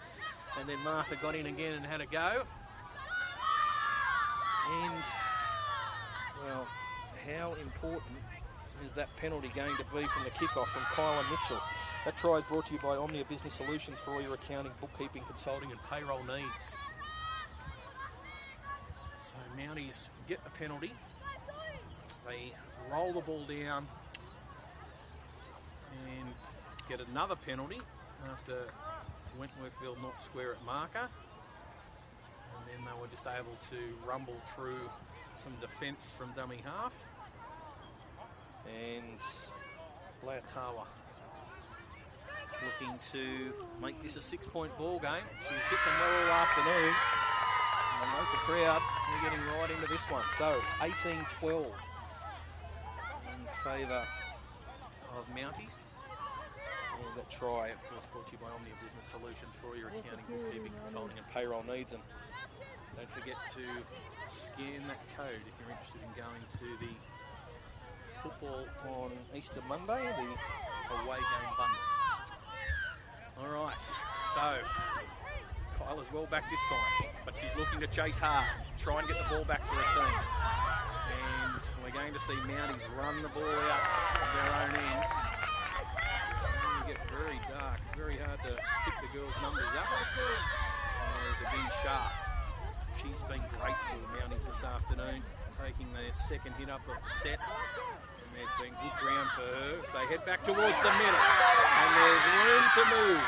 and then Martha got in again and had a go. And, well, how important is that penalty going to be from the kickoff from Kyla Mitchell? That try is brought to you by Omnia Business Solutions for all your accounting, bookkeeping, consulting and payroll needs. So Mounties get the penalty. They roll the ball down and get another penalty after Wentworthville not square at marker. And then they were just able to rumble through some defence from dummy half. And Laetawa looking to make this a 6-point ball game. She's hit them well all afternoon. And the local crowd are getting right into this one. So it's 18-12 in favour of Mounties. And that try, of course, brought to you by Omnia Business Solutions for all your accounting, bookkeeping, consulting and payroll needs. And don't forget to scan that code if you're interested in going to the football on Easter Monday, the away game bundle. All right, so Kyla's well back this time, but she's looking to chase hard, try and get the ball back for her team. And we're going to see Mounties run the ball out of their own end. It's going to get very dark, very hard to pick the girls' numbers up. And there's again Sharp. She's been great for the Mounties this afternoon, taking their second hit up of the set. And there's been good ground for her as they head back towards the middle. And there's room to move.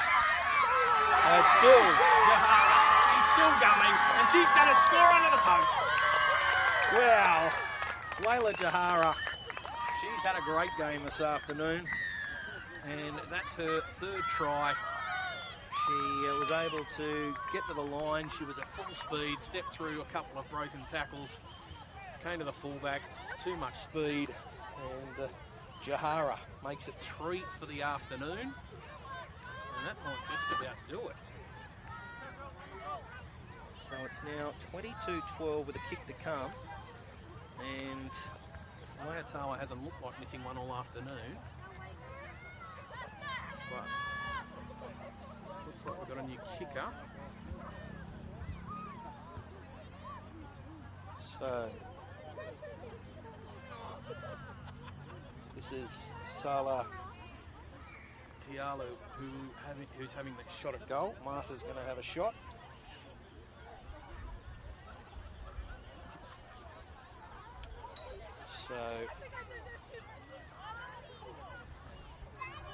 Still, Jahara, she's still going, and she's going to score under the posts. Wow, Layla Jahara, she's had a great game this afternoon. And that's her third try. She was able to get to the line. She was at full speed, stepped through a couple of broken tackles, came to the fullback, too much speed, and Jahara makes it 3 for the afternoon. And that might just about do it. So it's now 22-12 with a kick to come. And Laetawa hasn't looked like missing one all afternoon. But looks like we've got a new kicker. So this is Sala Tialu who's having the shot at goal. Martha's going to have a shot. So,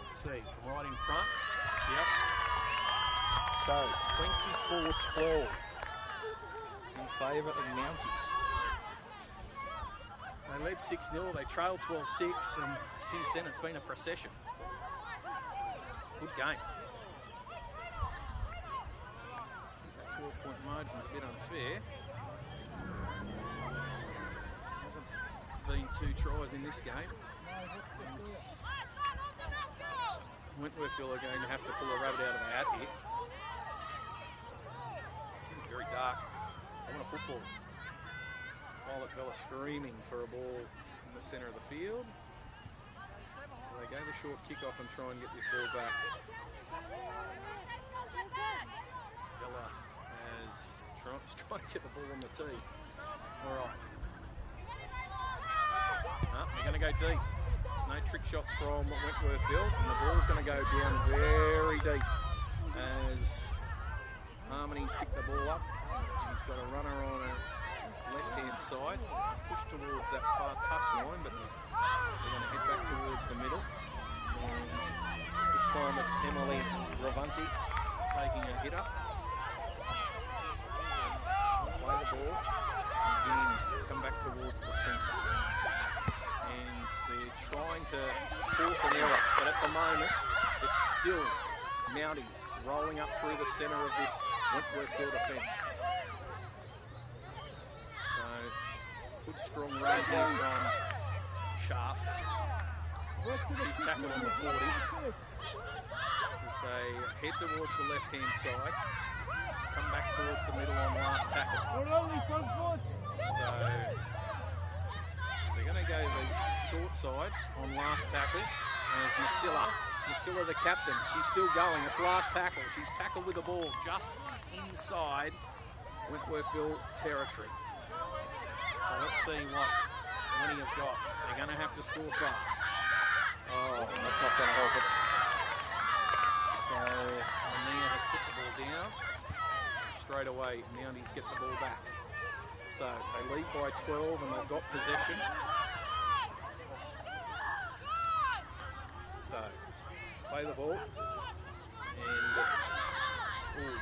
let's see, from right in front. Yep. So, 24-12 in favour of Mounties. They led 6-0, they trailed 12-6, and since then it's been a procession. Good game. That 12-point margin's a bit unfair. Hasn't been 2 tries in this game. Wentworthville are going to have to pull a rabbit out of the hat here. It's very dark. They want a football. Violet screaming for a ball in the centre of the field. They gave a short kick-off and try and get this ball back. Bella has tried to get the ball on the tee. All right. They're going to go deep. No trick shots from Wentworthville, and the ball's going to go down very deep as Harmony's picked the ball up. She's got a runner on her left-hand side, push towards that far touch line, but they're going to head back towards the middle. And this time it's Emily Ravanti taking a hit up. Play the ball, and then come back towards the centre. And they're trying to force an error, but at the moment it's still Mounties rolling up through the centre of this Wentworthville defence. So, good strong run here from Sharp. She's tackled on the 40 as they head towards the left-hand side, come back towards the middle on last tackle. So, they're going to go the short side on last tackle as Masilla, the captain, she's still going. It's last tackle. She's tackled with the ball just inside Wentworthville territory. So let's see what Winnie have got. They're going to have to score fast. Oh, that's not going to help it. So Ania has put the ball down. Straight away, Mounties get the ball back. So they lead by 12 and they've got possession. So, play the ball. And,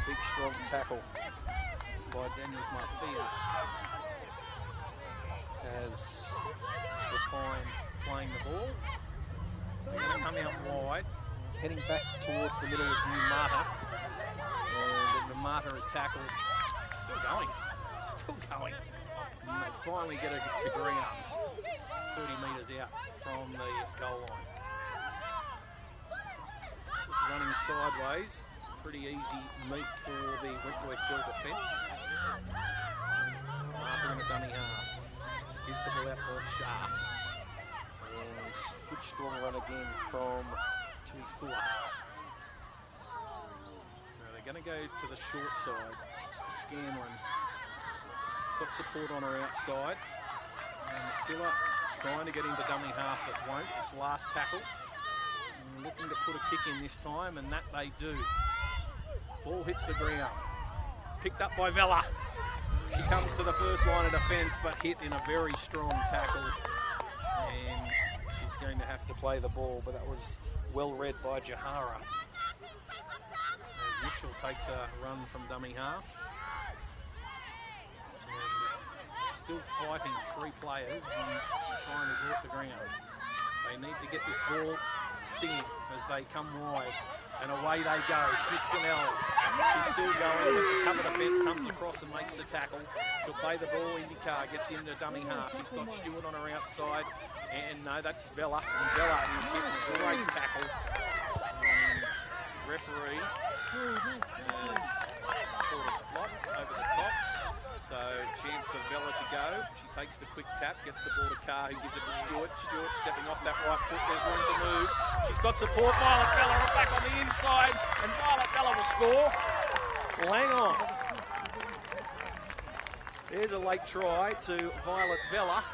big strong tackle by Daniels Marfia as Rapine playing the ball. They're going to come out wide, heading back towards the middle is New Mata. And the Mata is tackled. Still going. And they finally get a degree up, 30 metres out from the goal line. Just running sideways, pretty easy meat for the Wentworthville defence. Martha in a dummy half. Gives the ball out to Sharp. And good strong run again from Tuifua. Now they're going to go to the short side. Scanlon got support on her outside. And Masilla trying to get into dummy half but won't. It's last tackle. And looking to put a kick in this time, and that they do. Ball hits the ground. Picked up by Vella. She comes to the first line of defence, but hit in a very strong tackle. And she's going to have to play the ball, but that was well read by Jahara. As Mitchell takes a run from dummy half. And still fighting 3 players, and she's finally brought the ground. They need to get this ball singing as they come wide. And away they go. Schnitzenell. She's still going. The cover defence comes across and makes the tackle. She'll play the ball. IndyCar gets into dummy half. She's got Stewart on her outside. And no, that's Vella. And Vella is hitting a great tackle. And referee has called a flop over the top. So chance for Vella to go. She takes the quick tap, gets the ball to Carr, who gives it to Stewart. Stewart stepping off that right foot. There's room to move. She's got support. Violet Vella back on the inside, and Violet Vella will score. Well, hang on. There's a late try to Violet Vella,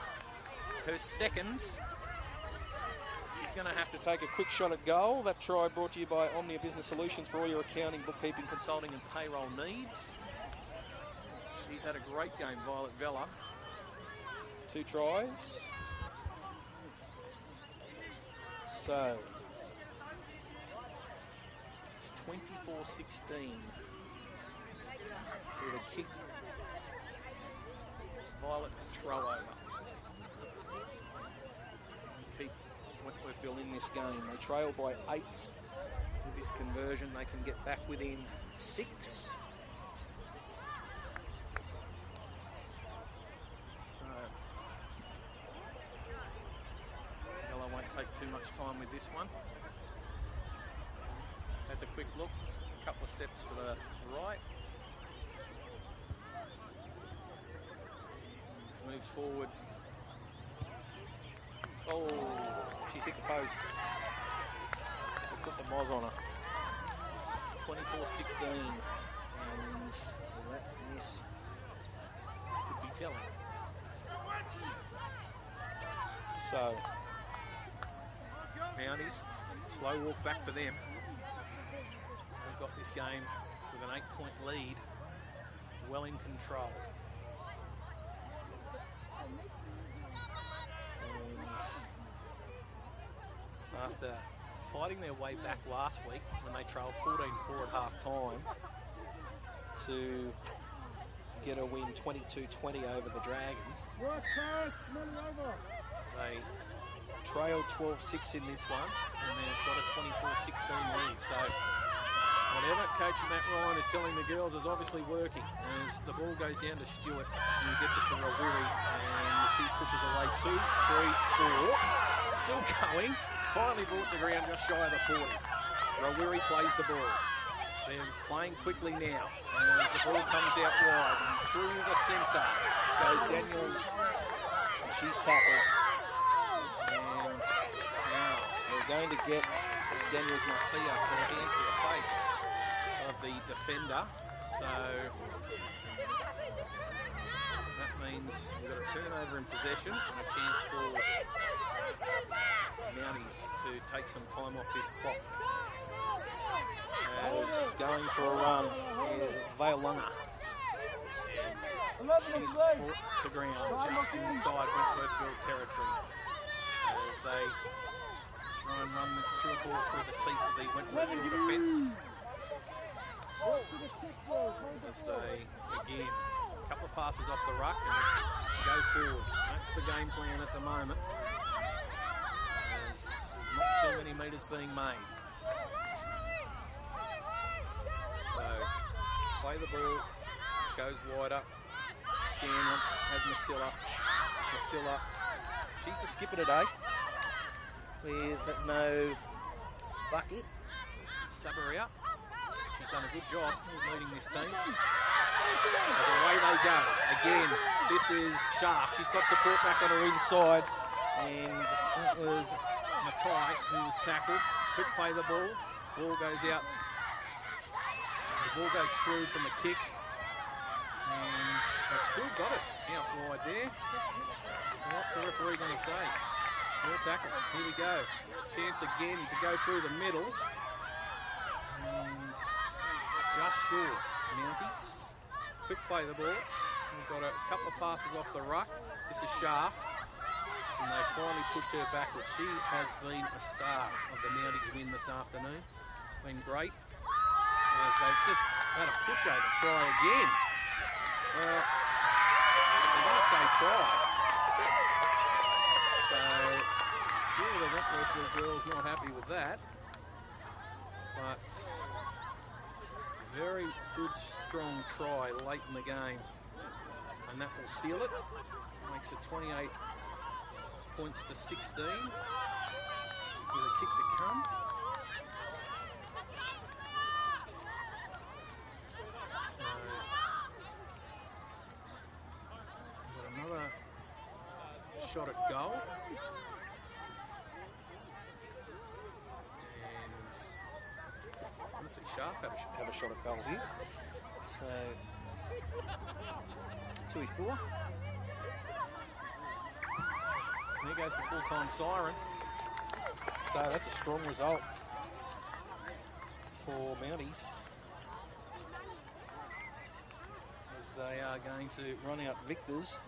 her second. She's going to have to take a quick shot at goal. That try brought to you by Omnia Business Solutions for all your accounting, bookkeeping, consulting and payroll needs. She's had a great game, Violet Vella. 2 tries. So it's 24-16 with a kick. Violet throw over. Keep Wentworthville in this game. They trail by 8. With this conversion, they can get back within 6. So Yellow won't take too much time with this one. Has a quick look, a couple of steps to the right. Moves forward. Oh, she's hit the post. They put the Moz on her. 24-16. And that miss could be telling. So, Mounties, slow walk back for them. They've got this game with an 8-point lead, well in control. After fighting their way back last week when they trailed 14-4 at half-time to get a win 22-20 over the Dragons. They trailed 12-6 in this one and they've got a 24-16 lead. So whatever Coach Matt Ryan is telling the girls is obviously working. As the ball goes down to Stewart, who gets it to Rawiri, and she pushes away 2, 3, 4. Still going. Finally brought the ground just shy of the 40. Rawiri plays the ball. They're playing quickly now. As the ball comes out wide and through the centre goes Daniels. She's tougher. And now we're going to get Daniels Mafia for the hands to the face of the defender. So that means we've got a turnover in possession and a chance for Mounties to take some time off this clock. As going for a run is Vailunga. She's brought to ground just inside Wentworthville territory as they try and run through a ball through the teeth of the Wentworthville defence. As they, again, a couple of passes off the ruck and go forward. That's the game plan at the moment. As there's not too many metres being made. So, play the ball, goes wider. Scanlon has Masilla. Masilla, she's the skipper today with no bucket. Sub her out. She's done a good job leading this team. And away they go. Again, this is Sharp. She's got support back on her inside. And that was Mackay who was tackled. Quick play the ball. Ball goes out. The ball goes through from the kick. And they've still got it out wide there. So what's the referee going to say? More tackles. Here we go. Chance again to go through the middle. And just short. Mounties. Quick play the ball. We've got a couple of passes off the ruck. This is Sharp. And they finally pushed her backwards. She has been a star of the Mounties win this afternoon. Been great. As they've just had a pushover try again. Well, I'm going to say try. So, a few of the Wentworthville girls not happy with that. But, very good, strong try late in the game. And that will seal it. Makes it 28 points to 16. With a kick to come. Shot at goal. And honestly, Sharp have a shot at goal here. So 2-4. There goes the full-time siren. So that's a strong result for Mounties. As they are going to run out victors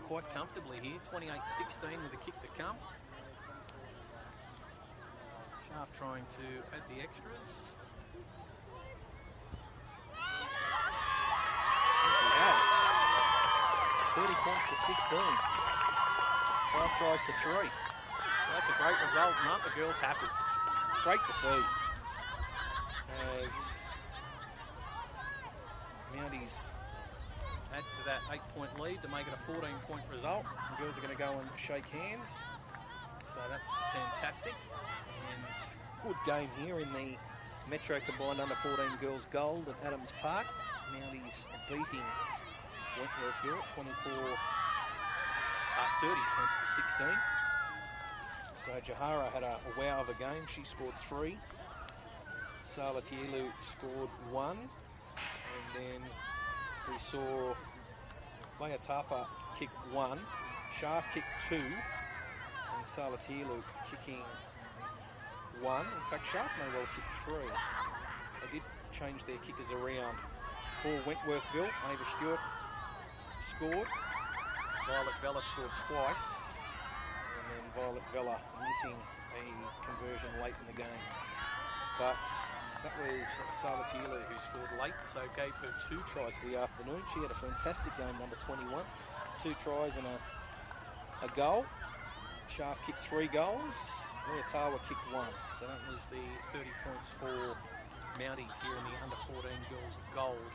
quite comfortably here, 28-16 with a kick to come. Half trying to add the extras. He has. 30 points to 16. 5 tries to 3. That's a great result, and aren't the girls happy? Great to see. As Mounties add to that 8-point lead to make it a 14-point result. The girls are going to go and shake hands. So that's fantastic. And good game here in the Metro Combined Under-14 Girls Gold at Adams Park. Mounties beating Wentworthville at 30 points to 16. So Jahara had a wow of a game. She scored 3. Salatielu scored 1. And then we saw Leatafa kick 1. Sharp kicked 2. And Salatielu kicking 1. In fact, Sharp may well kick 3. They did change their kickers around. For Wentworthville, Ava Stewart scored. Violet Vella scored twice. And then Violet Vella missing a conversion late in the game. But that was Salatielu who scored late, so gave her 2 tries for the afternoon. She had a fantastic game, number 21. 2 tries and a goal. Sharp kicked 3 goals. Leotawa kicked 1. So that was the 30 points for Mounties here in the Under-14 Girls Gold.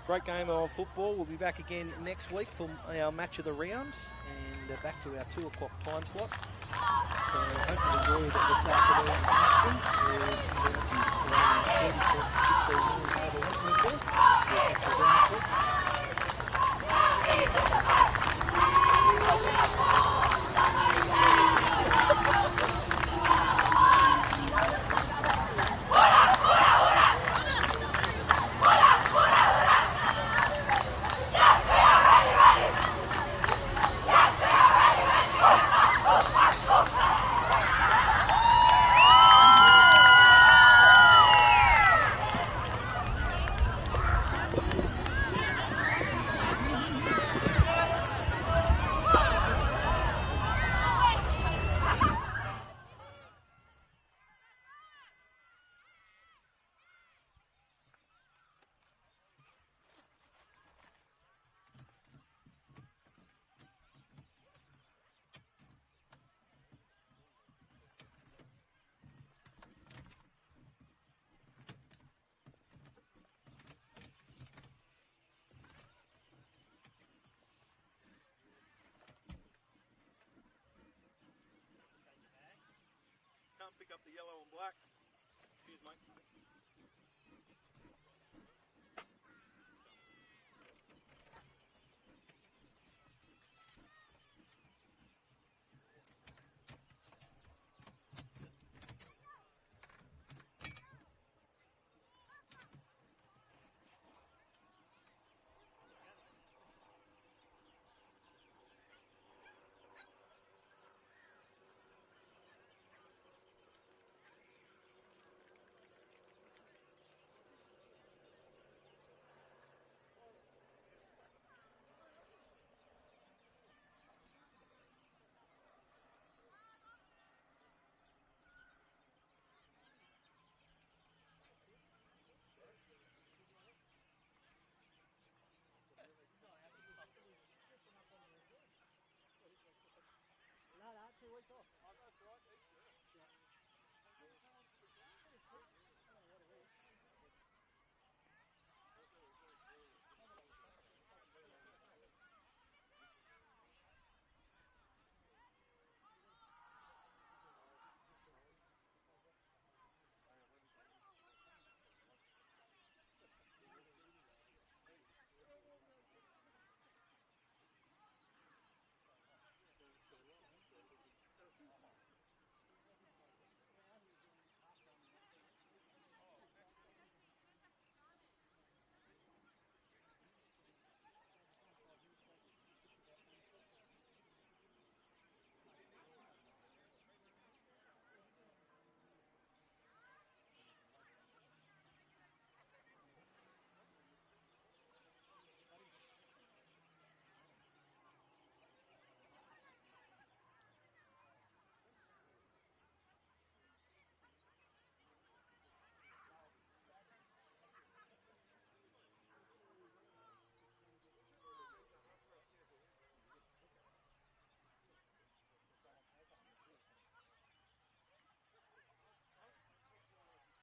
Great game of football. We'll be back again next week for our match of the round and back to our 2 o'clock time slot. So I hope you enjoyed this afternoon's action. We're 30 points to 16 over Wentworthville. We'll catch you again next week. Can't pick up the yellow and black.